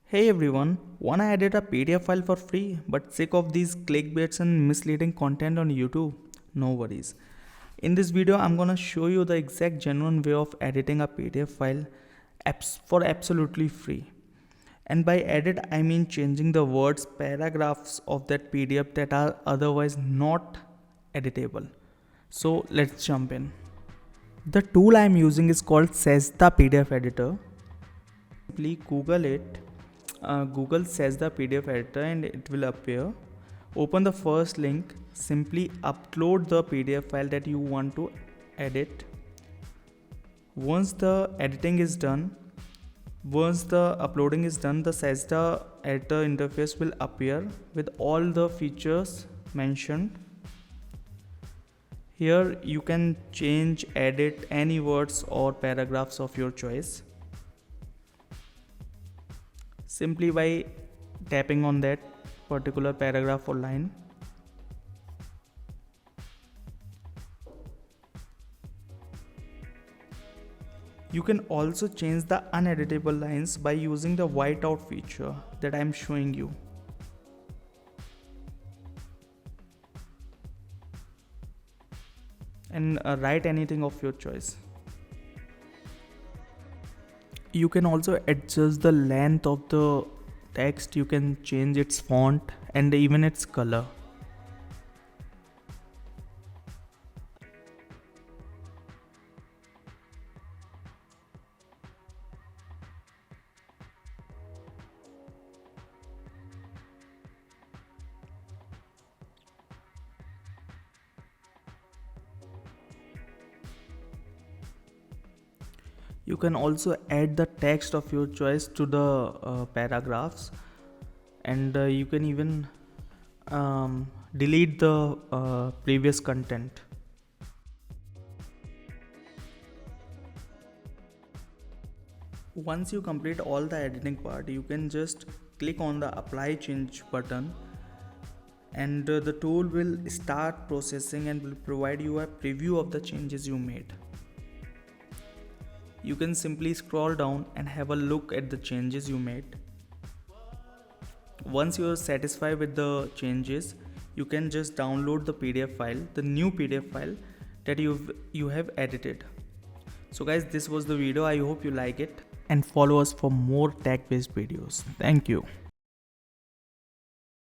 Hey everyone, wanna edit a PDF file for free but sick of these clickbaits and misleading content on YouTube? No worries. In this video, I'm gonna show you the exact genuine way of editing a PDF file for absolutely free. And by edit, I mean changing the words, paragraphs of that PDF that are otherwise not editable. So let's jump in. The tool I'm using is called the PDF editor. Simply Google it. Google says the PDF editor and it will appear. Open the first link, simply upload the PDF file that you want to edit. Once the uploading is done, the SESTA editor interface will appear with all the features mentioned. Here you can change, edit any words or paragraphs of your choice simply by tapping on that particular paragraph or line. You can also change the uneditable lines by using the whiteout feature that I am showing you. And write anything of your choice. You can also adjust the length of the text, you can change its font and even its color. You can also add the text of your choice to the paragraphs, and you can even delete the previous content. Once you complete all the editing part, you can just click on the apply change button and the tool will start processing and will provide you a preview of the changes you made. You can simply scroll down and have a look at the changes you made. Once you are satisfied with the changes, you can just download the PDF file, the new PDF file that you have edited. So guys, this was the video. I hope you like it and follow us for more tech based videos. Thank you.